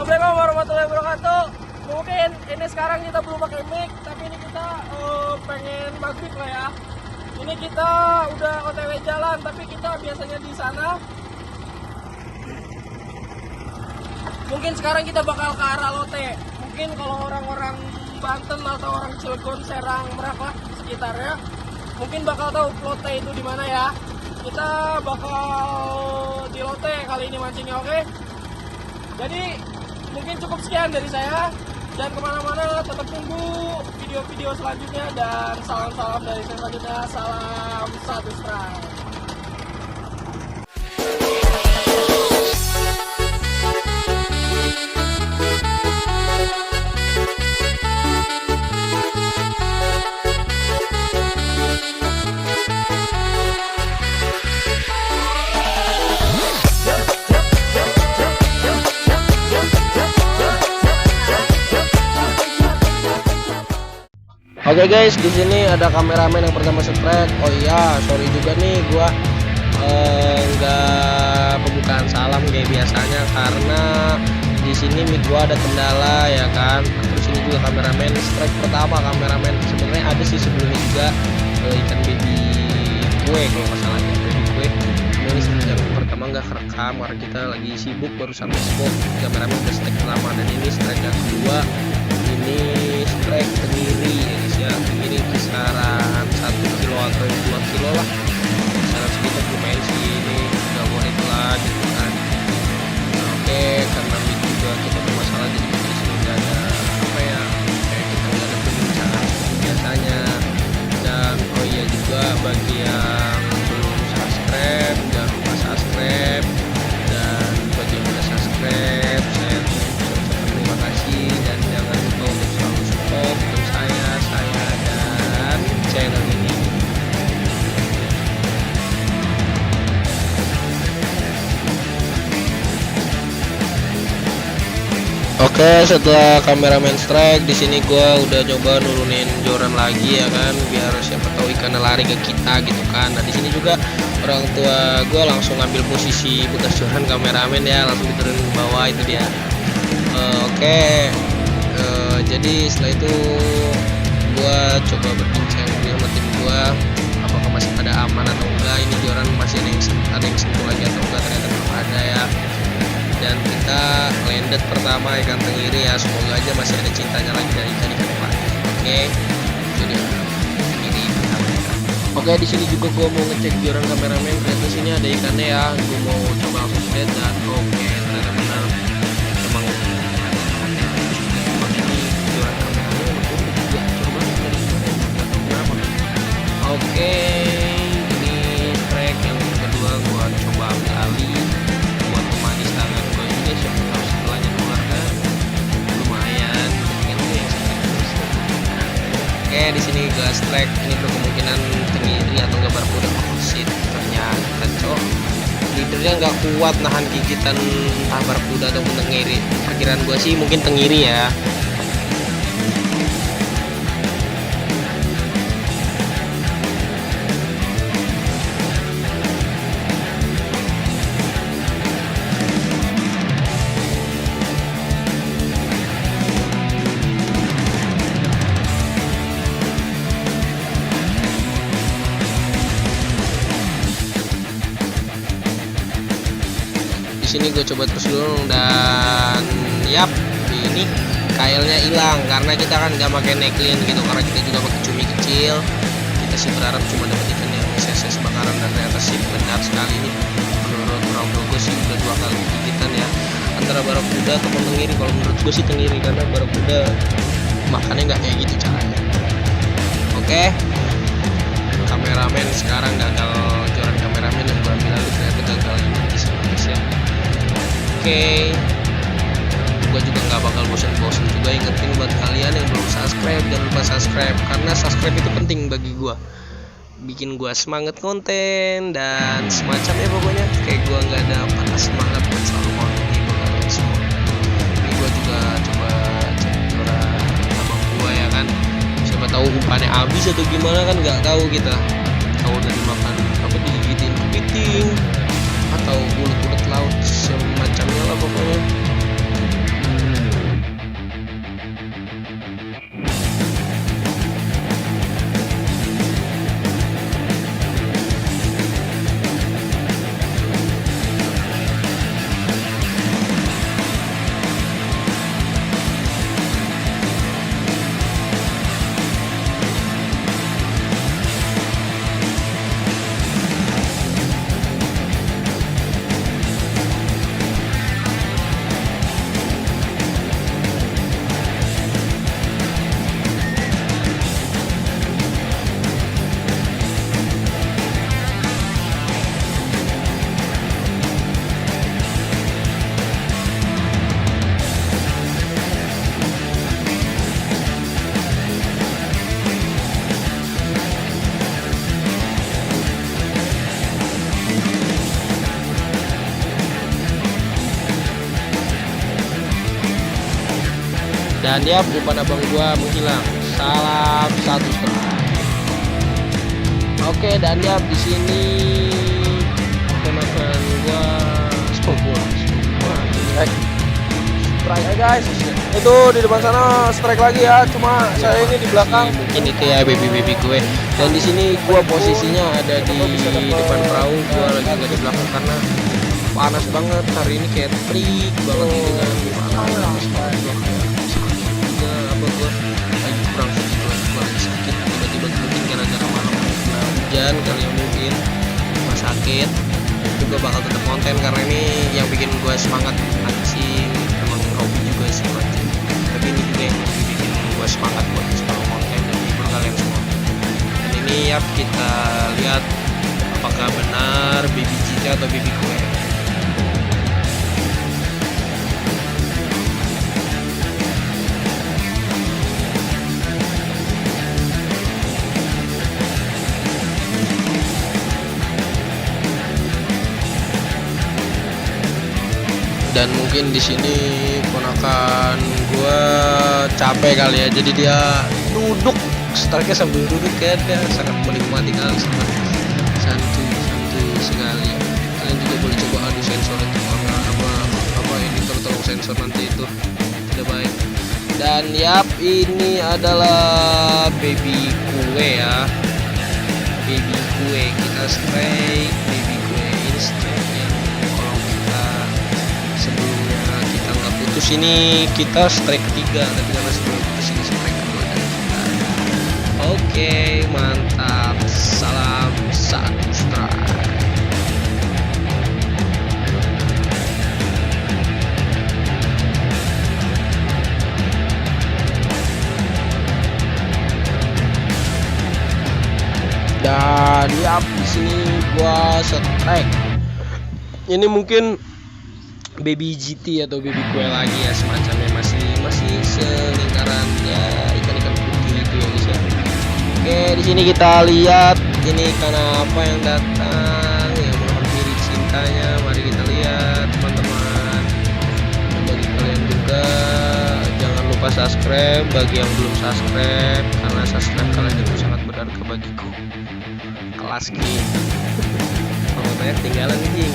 Assalamualaikum warahmatullahi wabarakatuh. Mungkin ini sekarang kita belum pakai mic, tapi ini kita pengen maghrib lah ya. Ini kita udah OTW jalan, tapi kita biasanya di sana. Mungkin sekarang kita bakal ke arah Lote. Mungkin kalau orang-orang Banten atau orang Cilegon, Serang, Merak lah sekitarnya, mungkin bakal tahu Lote itu di mana ya. Kita bakal di Lote kali ini mancingnya, oke? Jadi mungkin cukup sekian dari saya. Dan kemana-mana tetap tunggu video-video selanjutnya. Dan salam-salam dari saya selanjutnya. Salam satu strike. Oke guys, di sini ada kameramen yang pertama strike. Oh iya, sorry juga nih gua nggak pembukaan salam kayak biasanya karena di sini mic gua ada kendala ya kan. Terus ini juga kameramen strike pertama, kameramen sebenarnya ada sih sebelumnya juga ikan baby kue kalau nggak salah ya, baby kue. Ini semenjak pertama nggak kerekam karena kita lagi sibuk baru sampai spot. Kameramen udah strike pertama dan ini strike yang kedua. Ini strike tenggiri ya, tenggiri kisaran 1 kilo atau 2 kilo lah, kisaran segitu lumayan sih. Ini udah worth it lah gitu kan. Oke, karena mic juga kita bermasalah jadi di sini udah ada apa ya, kayak kita nggak ada pembicaraan biasanya. Dan oh iya juga bagi yang belum subscribe jangan lupa subscribe, dan bagi yang udah subscribe saya ucapkan terima kasih dan jangan lupa untuk selalu support untuk saya dan channel ini. Oke, setelah kameramen strike di sini gua udah coba nurunin joran lagi ya kan, biar siapa tahu ikannya lari ke kita gitu kan. Nah di sini juga orang tua gua langsung ngambil posisi bekas joran kameramen ya, langsung diturunin ke bawah itu dia. Oke, jadi setelah itu gua coba berbincang sama tim gua apakah masih pada aman atau enggak, ini joran masih ada yang sentuh lagi atau enggak. Ternyata belum ada ya. Dan kita landed pertama ikan tenggiri ya, semoga aja masih ada cintanya lagi dari ikan-ikan yang lain. Oke, jadi tenggiri pertama. Oke, di sini juga gua mau ngecek joran kameramen, ternyata sini ada ikannya ya. Gua mau coba langsung lihat dan oke, ternyata benar emang ini joran kameramen juga coba dari berapa. Oke, ini track yang kedua gua coba ambil alih buat pemanis tangan gua juga, siapa tahu setelahnya keluar kan lumayan kan yang terus. Oke, di sini gas track ini berkemungkinan tenggiri atau enggak barbuda. Oh shit, ternyata cok leadernya nggak kuat nahan gigitan barbuda ataupun tenggiri. Perkiraan gua sih mungkin tenggiri ya. Di sini gue coba terus dulu dan yap, ini kailnya hilang karena kita kan nggak pakai necklin gitu, karena kita juga pakai cumi kecil. Kita sih berharap cuma dapat ikan yang ses bakaran dan ternyata sih benar sekali ini. Menurut orang tua gue sih udah 2 kali gigitan ya, antara barakuda atau tenggiri. Kalau menurut gue sih tenggiri karena barakuda makannya nggak kayak gitu caranya. Oke, kameramen sekarang gagal joran kameramen yang gue ambil lalu ternyata gagal ini di sini guys ya. Oke, gue juga nggak bakal bosan-bosan juga ingetin buat kalian yang belum subscribe, jangan lupa subscribe karena subscribe itu penting bagi gue, bikin gue semangat konten dan semacamnya. Pokoknya kayak gue nggak ada patah semangat buat selalu konten kalian semua. Ini gue juga coba cek joran abang gue ya kan, siapa tahu umpannya habis atau gimana kan nggak tahu kita. Tahu udah dimakan apa, digigitin kepiting atau bulut-bulut laut semacamnya lah pokoknya. Dan ya umpan abang gua menghilang. Salam satu strike. Oke, dan ya di sini kenakan gua strike guys. Itu di depan sana strike lagi ya. Cuma saya ini di belakang. Mungkin itu ya baby gue. Dan di sini gua posisinya ada di depan perahu. Gua lagi nggak di belakang karena panas banget hari ini, kayak terik banget gitu kan. Panas banget. Apa gua lagi kurang fit, gua lagi sakit tiba-tiba mungkin gara-gara malam kena hujan kali ya, mungkin gua sakit. Juga bakal tetap konten karena ini yang bikin gua semangat mancing. Hobi juga sih mancing, tapi ini juga yang bikin gue semangat buat selalu konten dan menghibur kalian semua. Dan ini ya kita lihat apakah benar baby Cita atau baby kue. Dan mungkin di sini ponakan gua capek kali ya, jadi dia duduk strike sambil duduk, kayak dia sangat menikmati kali, sangat santuy sekali. Kalian juga boleh coba adu sensor itu apa editor tolong sensor nanti itu tidak baik. Dan yap, ini adalah baby kue ya, baby kue. Kita strike baby kue, ini strike yang kalau kita sebelumnya kita nggak putus, ini kita strike ketiga, tapi karena sebelum putus ini strike kedua dari kita. Oke, mantap, salam satu strike. Dan ya di sini gua strike. Ini mungkin baby GT atau baby kue lagi ya, semacamnya masih selingkaran ya ikan-ikan putih itu ya guys ya. Oke, di sini kita lihat ini ikan apa yang datang yang menghampiri cintanya. Mari kita lihat teman-teman. Dan bagi kalian juga jangan lupa subscribe bagi yang belum subscribe, karena subscribe kalian itu sangat berharga bagiku. Kelas gitu. Kalau banyak tinggalan nih.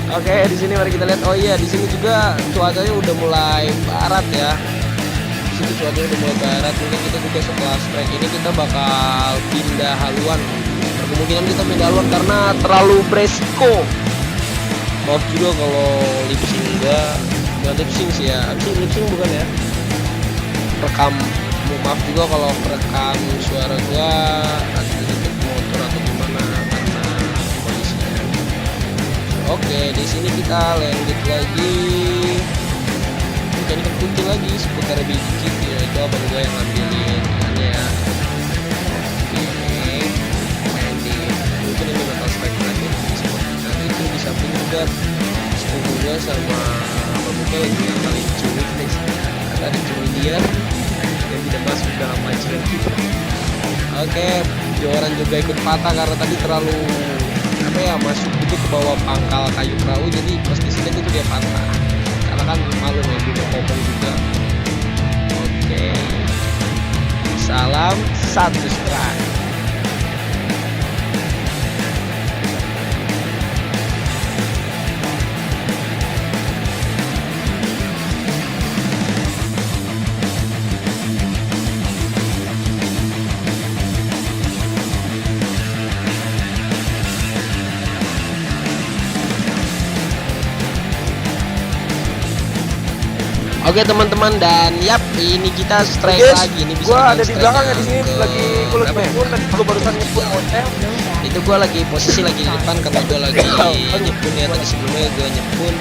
Oke, di sini mari kita lihat. Oh iya, di sini juga cuacanya udah mulai barat ya. Di sini cuacanya udah mulai barat. Mungkin kita juga setelah strike ini kita bakal pindah haluan. Kemungkinan kita pindah haluan karena terlalu beresiko. Maaf juga kalau lip sync enggak lip sync sih ya. Lip sync bukan ya. Rekam. Maaf juga kalau rekam suara gua ada deket motor atau gimana karena kondisinya. Oke, di sini kita lanjut lagi. Ikan putih lagi seputar biji ya, itu abang gue yang ngambilin ikannya ya. Oke, landing. Mungkin ini bakal strike lagi di spot ikan itu. Di samping juga sepupu gue sama abang gue lagi yang kali cumi guys. Ada cumi dia yang tidak masuk dalam pancingan kita. Oke, Joran juga ikut patah karena tadi terlalu masuk itu ke bawah pangkal kayu perahu, jadi posisinya itu dia patah karena kan malu ya juga kopong juga. Oke, salam satu strike. Oke teman-teman, dan yap ini kita strike lagi. Ini bisa gua ada di belakang ya, di sini lagi kulit nyepun, dan gua barusan nyepun hotel. Itu gua lagi posisi lagi di depan karena gua lagi nyepun ya, tadi sebelumnya gua nyepun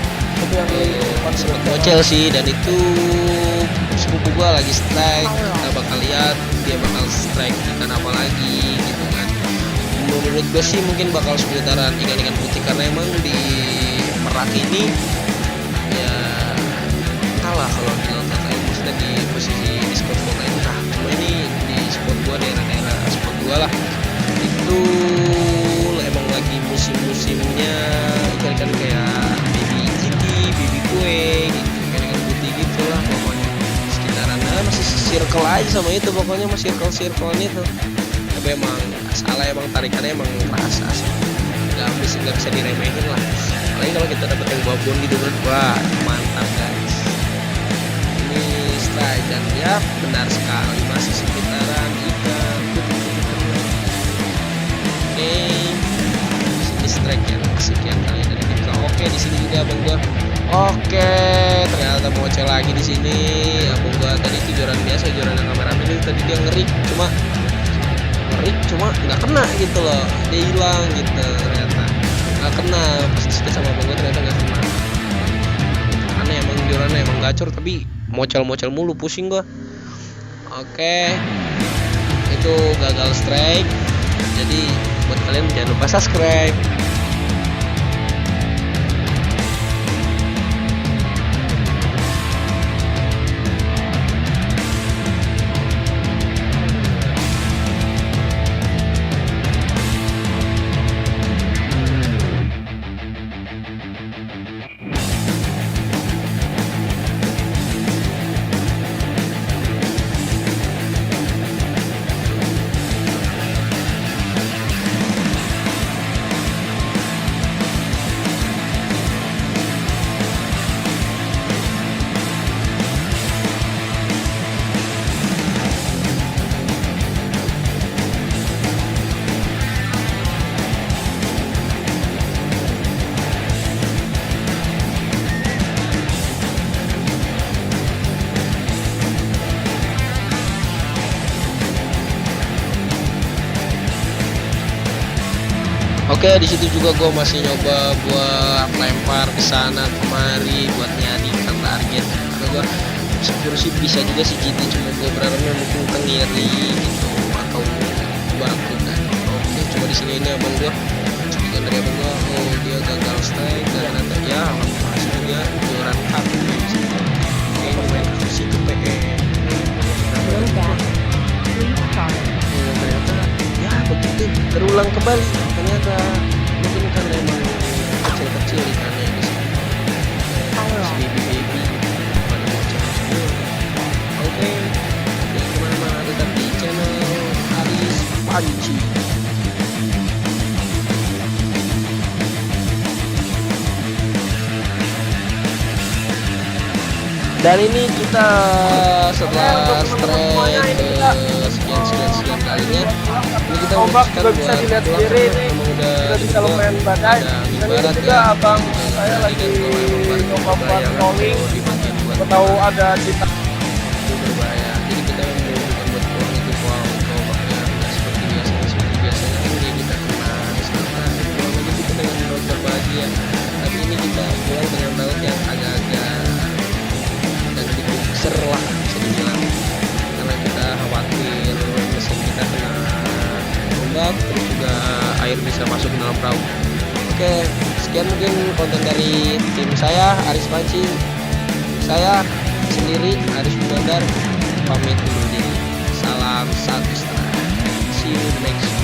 sempat bocel sih, dan itu sepupu gua lagi strike. Kita bakal lihat dia bakal strike ikan apa lagi gitu kan. Menurut gua sih mungkin bakal seputaran ikan-ikan putih karena emang di Merak ini ya lah kalau di laut lain maksudnya di posisi di spot gua lain. Nah cuma ini di spot gua, daerah-daerah spot gua lah, itu emang lagi musim-musimnya ikan-ikan kayak baby GT, baby kue gitu, ikan-ikan putih gitu lah pokoknya. circle aja sama itu, pokoknya mas circle itu. Tapi emang salah, emang tarikannya emang rasa sih, nggak bisa diremehin lah. Apalagi kalau kita dapet yang babon gitu kan, wah mantap guys. Ini strike dan ya benar sekali masih sekitaran ikan. Oke, di sini strike yang sekian kali dari kita. Oke, di sini juga abang gua. Oke, ternyata mocel lagi di sini. Abang gua tadi joran biasa, joran yang kameramen ini tadi dia ngerik cuma nggak kena gitu loh, dia hilang gitu, ternyata nggak kena pas disebut sama abang gua, ternyata nggak kena. Aneh emang jorannya emang gacor, tapi mocel mulu, pusing gua. Oke, itu gagal strike. Jadi buat kalian jangan lupa subscribe. Oke, di situ juga gue masih nyoba buat lempar ke sana kemari buat nyadikan target. Karena gue sih bisa juga sih GT, cuma gue berharapnya mungkin kengiri gitu atau barakuda. Oke, cuma di sini ini abang gue juga dari abang gue, oh dia gagal strike dan ternyata ya masih juga joran cup. Oke, ini main ke situ PE. Ternyata ya begitu terulang kembali. Ternyata mungkin kan memang kecil ikannya di sini. Baby pada bocor semua. Oke, jangan kemana-mana, tetap di channel Aris Panci. Dan ini kita setelah strike sekian kalinya, ini kita ombak juga bisa dilihat sendiri, ini kita bisa lumayan badai. Dan ini juga abang saya lagi coba buat trolling, tahu ada cita berbahaya. Jadi kita bukan buat pulang itu untuk ombaknya nggak seperti biasanya kan dia kita kena misalkan pulang aja kita dengan laut berbahagia, tapi ini kita pulang dengan laut yang agak-agak ser lah bisa dibilang, karena kita khawatir mesin kita kena ombak, terus juga air bisa masuk ke dalam perahu. Oke, sekian mungkin konten dari tim saya Aris Panci. Saya sendiri Aris Bundar pamit undur diri. Salam satu strike. See you next